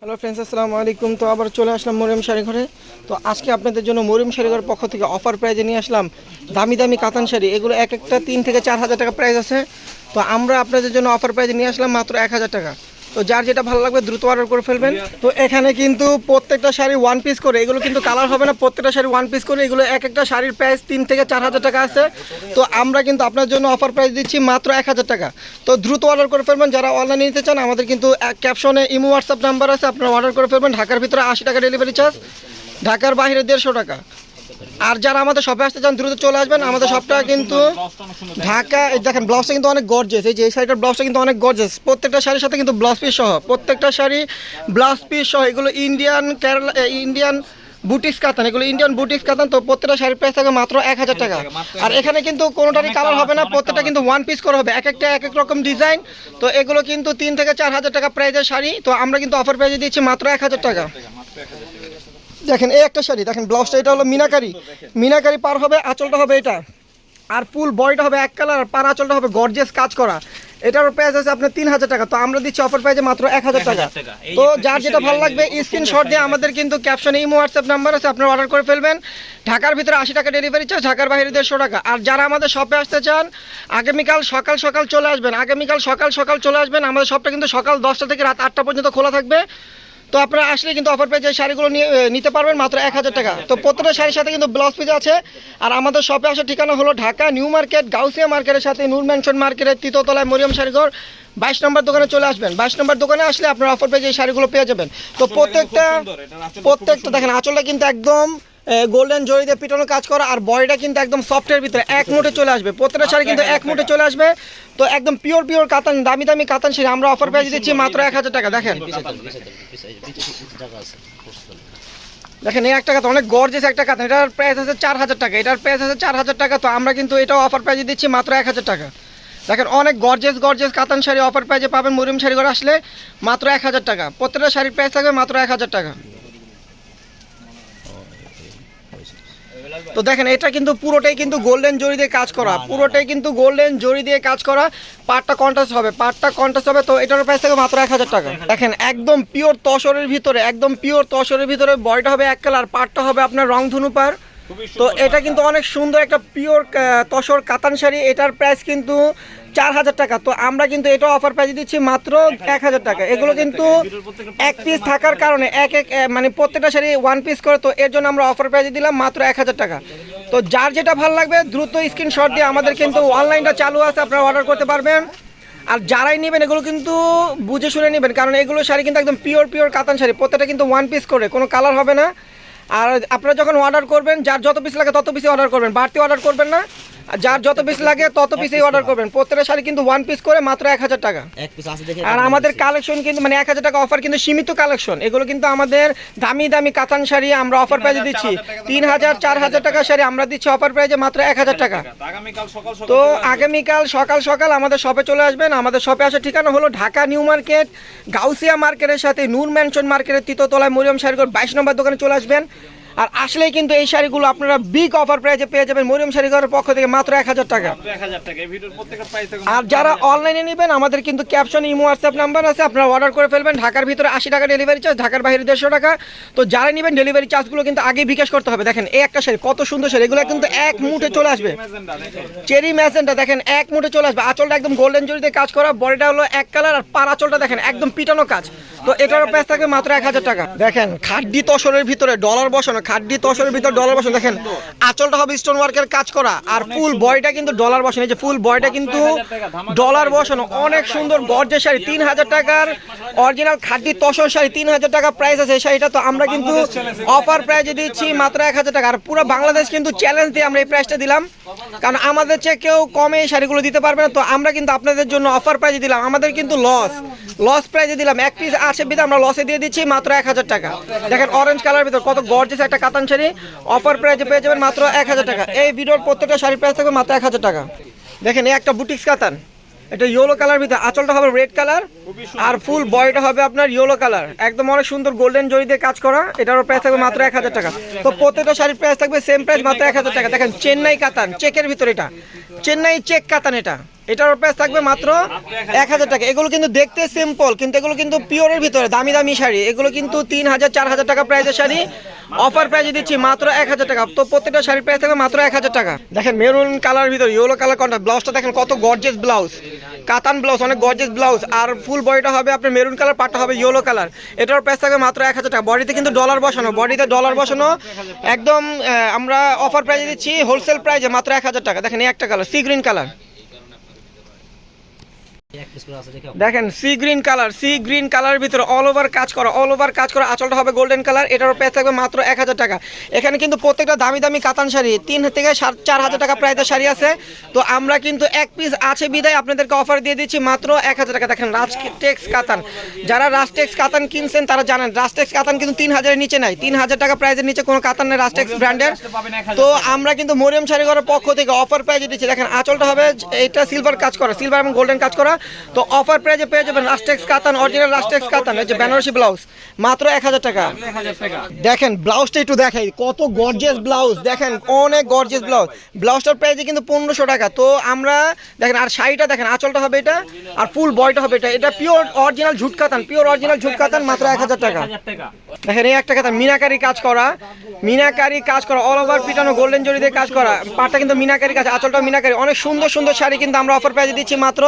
Hello friends, আসসালামু আলাইকুম। তো আবার চলে আসলাম মরিয়ম শাড়ি ঘরে। তো আজকে আপনাদের জন্য মরিয়ম শাড়ি ঘরের পক্ষ থেকে অফার প্রাইজে নিয়ে আসলাম দামি দামি কাতান শাড়ি। এগুলো এক একটা 3 থেকে 4 হাজার টাকা প্রাইস আছে। তো আমরা আপনাদের জন্য অফার প্রাইজে নিয়ে আসলাম মাত্র 1,000 টাকা। তো যার যেটা ভালো লাগবে দ্রুত অর্ডার করে ফেলবেন। তো এখানে কিন্তু প্রত্যেকটা শাড়ি ওয়ান পিস করে, এগুলো কিন্তু কালার হবে না, প্রত্যেকটা শাড়ি ওয়ান পিস করে। এগুলো এক একটা শাড়ির প্রাইস 3 থেকে 4 হাজার টাকা আছে। তো আমরা কিন্তু আপনার জন্য অফার প্রাইস দিচ্ছি মাত্র 1,000 টাকা। তো দ্রুত অর্ডার করে ফেলবেন। যারা অনলাইনে নিতে চান আমাদের কিন্তু ক্যাপশনে ইমো হোয়াটসঅ্যাপ নাম্বার আছে, আপনারা অর্ডার করে ফেলবেন। ঢাকার ভিতরে 80 টাকা ডেলিভারি চার্জ, ঢাকার বাইরে 150 টাকা। আর যারা আমাদের শপে আসতে চান দ্রুত চলে আসবেন। আমাদের শপটা কিন্তু ঢাকা। দেখেন ব্লাউজটা কিন্তু অনেক গর্জিয়াস। এই যে এই শাড়িটার ব্লাউজটা কিন্তু অনেক গর্জিয়াস। প্রত্যেকটা শাড়ির সাথে কিন্তু ব্লাউজ পিস সহ, প্রত্যেকটা শাড়ি ব্লাউজ পিস সহ। এগুলো ইন্ডিয়ান বুটিক্স কাতান, এগুলো ইন্ডিয়ান বুটিক্স কাতান। তো প্রত্যেকটা শাড়ির প্রাইস থাকবে মাত্র 1,000 টাকা। আর এখানে কিন্তু কোনোটারই কালার হবে না, প্রত্যেকটা কিন্তু ওয়ান পিস করে হবে, এক একটা এক এক রকম ডিজাইন। তো এগুলো কিন্তু 3 থেকে 4 হাজার টাকা প্রাইজের শাড়ি। তো আমরা কিন্তু অফার প্রাইজে দিচ্ছি মাত্র 1,000 টাকা। দেখেন এই একটা শাড়ি, দেখেন ব্লাউজটা এটা হলো মিনাকারি পার হবে, আঁচলটা হবে এটা। আর ফুল বডিটা হবে এক কালার, আর পার আঁচলটা হবে গর্জিয়াস কাজ করা। এটার প্রাইস আছে আপনার 3,000 টাকা। তো আমরা দিচ্ছি অফার প্রাইজে মাত্র 1,000 টাকা। তো যার যেটা ভালো লাগবে স্ক্রিনশট দিয়ে আমাদের কিন্তু ক্যাপশনে ইমো হোয়াটসঅ্যাপ নাম্বার আছে, আপনারা অর্ডার করে ফেলবেন। ঢাকার ভিতরে 80 টাকা ডেলিভারি চার্জ, ঢাকার বাইরে 150 টাকা। আর যারা আমাদের শপে আসতে চান আগামীকাল সকাল সকাল চলে আসবেন, আগামীকাল সকাল সকাল চলে আসবেন। আমাদের শপটা কিন্তু সকাল 10টা থেকে রাত 8টা পর্যন্ত খোলা থাকবে। তো আপনারা আসলে কিন্তু অফার প্রাইজে শাড়িগুলো নিতে পারবেন মাত্র 1,000 টাকা। তো প্রত্যেকটা শাড়ির সাথে কিন্তু ব্লাউজ পিস আছে। আর আমাদের শপে আসার ঠিকানা হলো ঢাকা নিউ মার্কেট, গাউসিয়া মার্কেটের সাথে নূর ম্যানশন মার্কেটের 3য় তলায় মরিয়ম শাড়িঘর 22 নম্বর দোকানে চলে আসবেন। 22 নম্বর দোকানে আসলে আপনারা অফার প্রাইজে এই শাড়িগুলো পেয়ে যাবেন। তো প্রত্যেকটা দেখেন আঁচলটা কিন্তু একদম গোল্ডেন জরি দিয়ে পিটানো কাজ করা, আর বডিটা কিন্তু একদম সফটের ভিতরে এক মুঠে চলে আসবে। প্রত্যেকটা শাড়ি কিন্তু এক মুঠে চলে আসবে। তো একদম পিওর কাতান, দামি দামি কাতান শাড়ি আমরা অফার প্রাইজে দিচ্ছি মাত্র 1,000 টাকা। দেখেন এই একটা কাতান অনেক গর্জিয়াস একটা কাতান, এটার প্রাইস আছে 4,000 টাকা। এটার প্রাইস আছে 4,000 টাকা। তো আমরা কিন্তু এটাও অফার প্রাইজে দিচ্ছি মাত্র 1,000 টাকা। দেখেন অনেক গর্জিয়াস কাতান শাড়ি অফার প্রাইজে পাবেন মরিয়ম শাড়ি ঘরে আসলে মাত্র 1,000 টাকা। প্রত্যেকটা শাড়ির প্রাইস থাকবে মাত্র 1,000 টাকা। তো দেখেন এটা কিন্তু পুরোটাই কিন্তু গোল্ডেন জরি দিয়ে কাজ করা, পুরোটাই কিন্তু গোল্ডেন জরি দিয়ে কাজ করা। পাটটা কন্ট্রাস্ট হবে। তো এটার প্রাইস থেকে মাত্র 1,000 টাকা। দেখেন একদম পিওর তসরের ভিতরে বডিটা হবে এক কালার, পাটটা হবে আপনার রংধনু পার। তো এটা কিন্তু অনেক সুন্দর একটা পিওর তসর কাতান শাড়ি। এটার প্রাইস কিন্তু 4,000 টাকা। তো আমরা কিন্তু এটা অফার প্রাইজে দিচ্ছি মাত্র 1,000 টাকা। এগুলো কিন্তু এক পিস থাকার কারণে মানে প্রত্যেকটা শাড়ি ওয়ান পিস করে। তো এর জন্য আমরা অফার প্রাইজে দিলাম মাত্র 1,000 টাকা। তো যার যেটা ভালো লাগবে দ্রুত স্ক্রিনশট দিয়ে আমাদের কিন্তু অনলাইনটা চালু আছে, আপনারা অর্ডার করতে পারবেন। আর যারাই নেবেন এগুলো কিন্তু বুঝে শুনে নেবেন, কারণ এগুলো শাড়ি কিন্তু একদম পিওর কাতান শাড়ি, প্রত্যেকটা কিন্তু ওয়ান পিস করে, কোনো কালার হবে না। আর আপনারা যখন অর্ডার করবেন যার যত পিস লাগে তত পিসে অর্ডার করবেন, বাড়তি অর্ডার করবেন না। আর যার যত পিস লাগে তত পিসেই অর্ডার করবেন। প্রত্যেকটা শাড়ি কিন্তু ওয়ান পিস করে মাত্র 1,000 টাকা। আর আমাদের কালেকশন কিন্তু মানে 1,000 টাকা অফার কিন্তু সীমিত কালেকশন। এগুলো কিন্তু আমাদের দামি কাতান শাড়ি আমরা অফার প্রাইজে দিচ্ছি 3,000 4,000 টাকা শাড়ি আমরা দিচ্ছি অফার প্রাইজে মাত্র 1,000 টাকা। তো আগামীকাল সকাল সকাল আমাদের শপে চলে আসবেন। আমাদের শপে আসার ঠিকানা হলো ঢাকা নিউ মার্কেট, গাউসিয়া মার্কেটের সাথে নূর ম্যানশন মার্কেটের 3য় তলায় মরিয়ম শাড়িঘর 22 নম্বর দোকানে চলে আসবেন। আর আসলেই কিন্তু এই শাড়িগুলো আপনারা বিগ অফার প্রাইজে পেয়ে যাবেন মরিয়ম শাড়িঘরের পক্ষ থেকে মাত্র 1,000 টাকা। আর যারা অনলাইনে নেবেন আমাদের কিন্তু ক্যাপশনে ইমো হোয়াটসঅ্যাপ নাম্বার আছে, আপনারা অর্ডার করে ফেলবেন। ঢাকার ভিতরে 80 টাকা ডেলিভারি চার্জ, ঢাকার বাইরে 150 টাকা। তো যারা নেবেন ডেলিভারি চার্জগুলো কিন্তু আগে বিকাশ করতে হবে। দেখেন এই একটা শাড়ি কত সুন্দর শাড়ি, এগুলো কিন্তু এক মুঠে চলে আসবে। চেরি ম্যাজেন্টা দেখেন এক মুঠে চলে আসবে। আঁচলটা একদম গোল্ডেন জরিতে কাজ করা, বডিটা হলো এক কালার, আর পার আঁচলটা দেখেন একদম পিটানো কাজ। তো এটারও প্রাইস থাকবে মাত্র 1,000 টাকা। দেখেন খাড্ডি তসরের ভিতরে ডলার বসানো, দেখেন আঁচলটা হবে স্টোন ওয়ার্কের কাজ করা, আর ফুল বডিটা কিন্তু ডলার বসানো। এই যে ফুল বডিটা কিন্তু ডলার বসানো, অনেক সুন্দর গর্জের শাড়ি। 3,000 টাকার অরিজিনাল খাড্ডি তসর শাড়ি, 3,000 টাকা প্রাইস আছে এই শাড়িটা। তো আমরা কিন্তু অফার প্রাইজে দিচ্ছি মাত্র 1,000 টাকা। আর পুরো বাংলাদেশ কিন্তু চ্যালেঞ্জ দিয়ে আমরা এই প্রাইসটা দিলাম, কারণ আমাদের চেয়ে কেউ কমে এই শাড়িগুলো দিতে পারবে না। তো আমরা কিন্তু আপনাদের জন্য অফার প্রাইজে দিলাম, আমাদের কিন্তু লস প্রাইজে দিলাম। এক পিস আসে বিধে আমরা লসে দিয়ে দিচ্ছি মাত্র 1,000 টাকা। দেখেন অরেঞ্জ কালার ভিতর কত গর্জিয়াস একটা কাতান শাড়ি অফার প্রাইজে পেয়ে যাবেন মাত্র 1,000 টাকা। এই ভিডিওর প্রত্যেকটা শাড়ির প্রাইস থাকবে মাত্র 1,000 টাকা। দেখেন এই একটা বুটিক্স কাতান, এটা ইয়েলো কালার ভিতরে, আঁচলটা হবে রেড কালার, আর ফুল বডিটা হবে আপনার ইয়েলো কালার, একদম অনেক সুন্দর গোল্ডেন জরি দিয়ে কাজ করা। এটারও প্রাইস থাকবে মাত্র 1,000 টাকা। তো প্রত্যেকটা শাড়ির প্রাইস থাকবে সেম প্রাইস মাত্র 1,000 টাকা। দেখেন চেন্নাই কাতান, চেকের ভিতরে, এটা চেন্নাই চেক কাতান, এটা এটার প্রাইস থাকবে মাত্র 1000 টাকা। এগুলো কিন্তু দেখতে সিম্পল, কিন্তু এগুলো কিন্তু পিওরের ভিতরে দামি দামি শাড়ি। এগুলো কিন্তু 3000 4000 টাকা প্রাইসের শাড়ি, অফার প্রাইসে দিচ্ছি মাত্র 1000 টাকা। তো প্রত্যেকটা শাড়ির প্রাইস থাকবে মাত্র 1000 টাকা। দেখেন মেরুন কালার ভিতরে ইয়েলো কালার কন্ট্রাস্ট, ব্লাউজটা দেখেন কত গর্জিয়াস ব্লাউজ, কাতান ব্লাউজ, অনেক গর্জিয়াস ব্লাউজ। আর ফুল বডিটা হবে আপনার মেরুন কালার, পাটটা হবে ইয়েলো কালার। এটার প্রাইস থাকবে মাত্র 1000 টাকা। বডিতে কিন্তু ডলার বসানো, বডিতে ডলার বসানো একদম আমরা অফার প্রাইসে দিচ্ছি হোলসেল প্রাইসে মাত্র 1000 টাকা। দেখেন এই একটা কালার সি গ্রিন কালার, দেখেন sea green colour, sea green কালারের ভিতরে অল ওভার কাজ করা, অল ওভার কাজ করা। আঁচলটা হবে গোল্ডেন কালার। এটার প্রাইস থাকবে মাত্র 1000 টাকা। এখানে কিন্তু প্রত্যেকটা দামি দামি কাতান শাড়ি 3 থেকে 4000 টাকা প্রাইসের শাড়ি আছে। তো আমরা কিন্তু এক পিস আছে বিদায় আপনাদেরকে অফার দিয়ে দিচ্ছি মাত্র 1000 টাকা। দেখেন রাজটেক্স কাতান, যারা রাজটেক্স কাতান কিনছেন তারা জানেন রাজটেক্স কাতান কিন্তু 3000-এর নিচে নাই, 3000 টাকা প্রাইসের নিচে কোনো কাতান নেই রাজটেক্স ব্র্যান্ডের। তো আমরা কিন্তু মরিয়ম শাড়ি ঘরের পক্ষ থেকে অফার প্রাইসে দিচ্ছি। দেখেন আঁচলটা হবে এটা সিলভার কাজ করা, সিলভার এবং গোল্ডেন কাজ করা। তো অফার প্রাইসে পেয়ে যাবেন রাজটেক্স কাতান, অরিজিনাল রাজটেক্স কাতান, এই যে বেনারসি ব্লাউজ মাত্র 1000 টাকা। দেখেন ব্লাউজটা একটু দেখাই, কত গর্জিয়াস ব্লাউজ, দেখেন অনেক গর্জিয়াস ব্লাউজ। ব্লাউজটার প্রাইসে কিন্তু 1500 টাকা। তো আমরা দেখেন, আর শাড়িটা দেখেন, আঁচলটা হবে এটা আর ফুল বডিটা হবে এটা। এটা পিওর অরিজিনাল ঝুট কাতান, পিওর অরিজিনাল ঝুট কাতান মাত্র 1000 টাকা। দেখেন এই একটা কাতান মিনাকারি কাজ করা, মিনাকারি কাজ করা, অল ওভার পিটানো গোল্ডেন জরি দিয়ে কাজ করা। পাটটা কিন্তু মিনাকারি কাজ, আঁচলটা মিনাকারি। অনেক সুন্দর সুন্দর শাড়ি কিন্তু আমরা অফার প্রাইসে দিচ্ছি মাত্র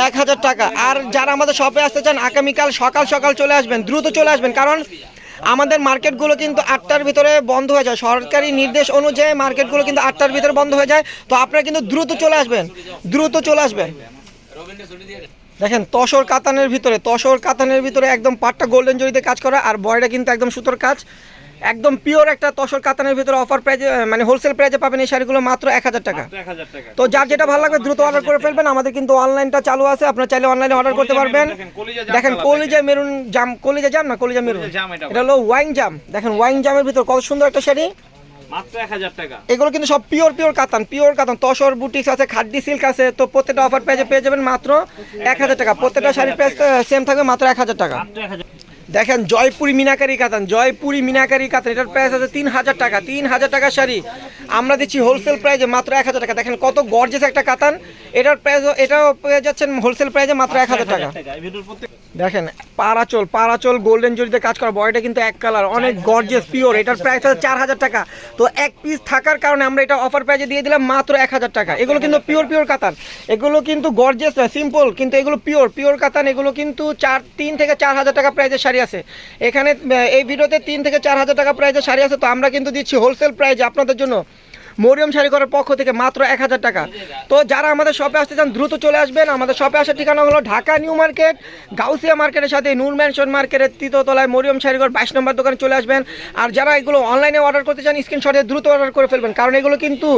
1000 টাকা। আর যারা আমাদের শপে আসতে চান আগামীকাল সকাল সকাল চলে আসবেন, দ্রুত চলে আসবেন, কারণ আমাদের মার্কেটগুলো কিন্তু 8টার ভিতরে বন্ধ হয়ে যায়। সরকারি নির্দেশ অনুযায়ী মার্কেটগুলো কিন্তু 8টার ভিতরে বন্ধ হয়ে যায়। তো আপনারা কিন্তু দ্রুত চলে আসবেন, দ্রুত চলে আসবেন। দেখেন তসর কাতানের ভিতরে, তসর কাতানের ভিতরে একদম পাটটা গোল্ডেন জরিতে কাজ করা, আর বয়টা কিন্তু একদম সুতোর কাজ, একদম পিওর একটা তসর কাতানের ভিতরে অফার প্রাইজে মানে হোলসেল প্রাইজে পাবেন এই শাড়িগুলো মাত্র 1000 টাকা। তো যার যেটা ভালো লাগবে দ্রুত অর্ডার করে ফেলবেন। আমাদের কিন্তু অনলাইনটা চালু আছে, আপনারা চাইলে অনলাইনে অর্ডার করতে পারবেন। দেখেন কলিজা মেরুন জাম, কলিজা জাম না কলিজা মেরুন, এটা হলো ওয়াইন জাম। দেখেন ওয়াইন জামের ভিতর কত সুন্দর একটা শাড়ি মাত্র 1000 টাকা। এগুলো কিন্তু সব পিওর পিওর কাতান, পিওর কাতান। তসর বুটিক্স আছে, খাদ্দি সিল্ক আছে। তো প্রত্যেকটা অফার প্রাইজে পেয়ে যাবেন মাত্র 1000 টাকা। প্রত্যেকটা শাড়ির প্রাইস সেম থাকবে মাত্র 1000 টাকা। দেখেন জয়পুরি মিনাকারি কাতান, জয়পুরি মিনাকারি কাতান, এটার প্রাইস আছে 3000 টাকা। 3000 টাকার শাড়ি আমরা দিচ্ছি হোলসেল প্রাইজে মাত্র 1000 টাকা। দেখেন কত গর্জিয়াস একটা কাতান, এটার প্রাইস এটাও পেয়ে যাচ্ছেন হোলসেল প্রাইজে মাত্র 1000 টাকা। দেখেন পারাচল, পারাচল গোল্ডেন জরিতে কাজ করা, বয়টা কিন্তু এক কালার, অনেক গর্জিয়াস পিওর। এটার প্রাইস আছে 4000 টাকা। তো এক পিস থাকার কারণে আমরা এটা অফার প্রাইজে দিয়ে দিলাম মাত্র 1000 টাকা। এগুলো কিন্তু পিওর পিওর কাতান, এগুলো কিন্তু গর্জিয়াস না, সিম্পল, কিন্তু এগুলো পিওর পিওর কাতান। এগুলো কিন্তু 3 থেকে 4000 টাকা প্রাইজের শাড়ি আছে এখানে। এই ভিডিওতে 3 থেকে 4000 টাকা প্রাইজের শাড়ি আছে। তো আমরা কিন্তু দিচ্ছি হোলসেল প্রাইজে আপনাদের জন্য মরিয়ম শাড়ি ঘরের পক্ষ থেকে মাত্র 1000 টাকা। তো যারা আমাদের শপে আসতে চান দ্রুত চলে আসবেন। আমাদের শপে আসার ঠিকানা হলো ঢাকা নিউ মার্কেট, গাউসিয়া মার্কেটের সাথে নূর ম্যানশন মার্কেটের 3য় তলায় মরিয়ম শাড়ি ঘর 22 নম্বর দোকানে চলে আসবেন। আর যারা এগুলো অনলাইনে অর্ডার করতে চান স্ক্রিনশটে দ্রুত অর্ডার করে ফেলবেন, কারণ এগুলো কিন্তু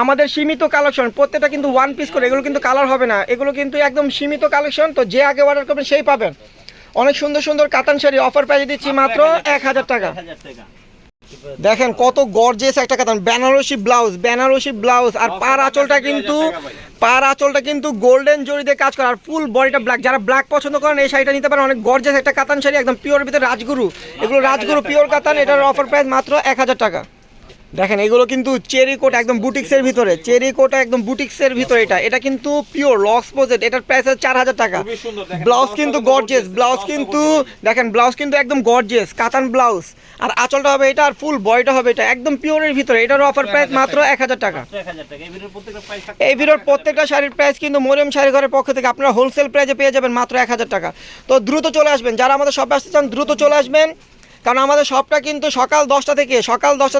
আমাদের সীমিত কালেকশন, প্রত্যেকটা কিন্তু ওয়ান পিস করে, এগুলো কিন্তু কালার হবে না, এগুলো কিন্তু একদম সীমিত কালেকশন। তো যে আগে অর্ডার করবেন সেই পাবেন। অনেক সুন্দর সুন্দর কাতান শাড়ি অফার প্রাইজে দিচ্ছি মাত্র 1000 টাকা। দেখেন কত গর্জিয়াস একটা কাতান, বেনারসি ব্লাউজ, বেনারসি ব্লাউজ। আর পার আঁচলটা কিন্তু, পার আঁচলটা কিন্তু গোল্ডেন জরি দিয়ে কাজ করা, আর ফুল বডিটা ব্ল্যাক। যারা ব্ল্যাক পছন্দ করেন এই শাড়িটা নিতে পারেন, অনেক গর্জিয়াস একটা কাতান শাড়ি, একদম পিওর ভিতরে রাজগুরু। এগুলো রাজগুরু পিওর কাতান, এটার অফার প্রাইস মাত্র 1000 টাকা। দেখেন এগুলো কিন্তু চেরি কোট, একদম বুটিক্সের ভিতরে, চেরি কোটা একদম বুটিক্সের ভিতরে। এটা কিন্তু পিওর লক্স পোজেট, এটার প্রাইস আছে 4000 টাকা। ব্লাউজ কিন্তু গর্জিয়াস, ব্লাউজ কিন্তু দেখেন, ব্লাউজ কিন্তু একদম গর্জিয়াস কাতান ব্লাউজ। আর আঁচলটা হবে এটা, আর ফুল বডিটা হবে এটা, একদম পিওরের ভিতরে। এটার অফার প্রাইস মাত্র 1000 টাকা। এই ভিডিওর প্রত্যেকটা শাড়ির প্রাইস কিন্তু মরিয়ম শাড়ি ঘরের পক্ষ থেকে আপনারা হোলসেল প্রাইসে পেয়ে যাবেন মাত্র 1000 টাকা। তো দ্রুত চলে আসবেন, যারা আমাদের শপে আসতে চান দ্রুত চলে আসবেন, কারণ আমাদের শপটা কিন্তু সকাল 10টা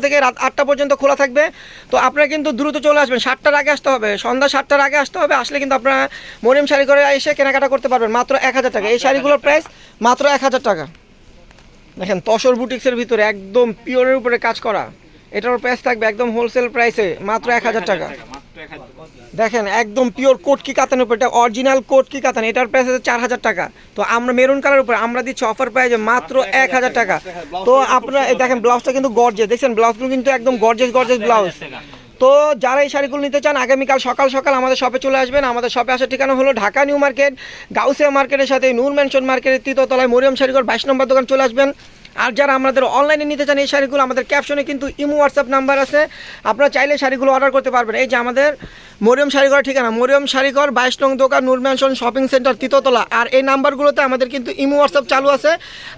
থেকে রাত 8টা পর্যন্ত খোলা থাকবে। তো আপনারা কিন্তু দ্রুত চলে আসবেন, 7টার আগে আসতে হবে, সন্ধ্যা 7টার আগে আসতে হবে। আসলে কিন্তু আপনারা মরিয়ম শাড়ি ঘরে এসে কেনাকাটা করতে পারবেন মাত্র 1000 টাকা। এই শাড়িগুলোর প্রাইস মাত্র 1000 টাকা। দেখেন তসর বুটিক্সের ভিতরে একদম পিওরের উপরে কাজ করা, এটার প্রাইস থাকবে একদম হোলসেল প্রাইসে মাত্র 1000 টাকা। দেখেন একদম পিওর কোটকি কাতানের উপর, এটা অরিজিনাল কোটকি কাতান, এটার প্রাইস আছে 4000 টাকা। তো আমরা মেরুন কালার উপরে আমরা দিচ্ছি অফার প্রাইসে মাত্র 1000 টাকা। তো আপনারা দেখেন ব্লাউজটা কিন্তু গর্জিয়াস, দেখছেন ব্লাউজগুলো কিন্তু একদম গর্জিয়াস গর্জিয়াস ব্লাউজ। তো যারা এই শাড়িগুলো নিতে চান আগামীকাল সকাল সকাল আমাদের শপে চলে আসবেন। আমাদের শপে আসার ঠিকানা হলো ঢাকা নিউ মার্কেট, গাউসিয়া মার্কেটের সাথে নূর ম্যানশন মার্কেটের 3য় তলায় মরিয়ম শাড়ি ঘর 22 নম্বর দোকান চলে আসবেন। আর যারা আমাদের অনলাইনে নিতে চান এই শাড়িগুলো, আমাদের ক্যাপশনে কিন্তু ইমো হোয়াটসঅ্যাপ নাম্বার আছে, আপনারা চাইলে শাড়িগুলো অর্ডার করতে পারবেন। এই যে আমাদের মরিয়ম শাড়িঘর ঠিকানা, মরিয়ম শাড়িঘর 22 নং দোকান, নূর ম্যানশন শপিং সেন্টার, তৃতীয়তলা। আর এই নাম্বারগুলোতে আমাদের কিন্তু ইমো হোয়াটসঅ্যাপ চালু আছে,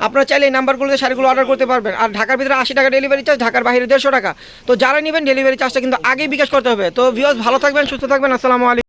আপনারা চাইলে এই নাম্বারগুলোতে শাড়িগুলো অর্ডার করতে পারবেন। আর ঢাকার ভিতরে 80 টাকা ডেলিভারি চার্জ, ঢাকার বাইরে 150 টাকা। তো যারা নেবেন ডেলিভারি চার্জটা কিন্তু আগেই বিকাশ করতে হবে। তো ভিউয়ার্স, ভালো থাকবেন, সুস্থ থাকবেন, আসসালামু আলাইকুম।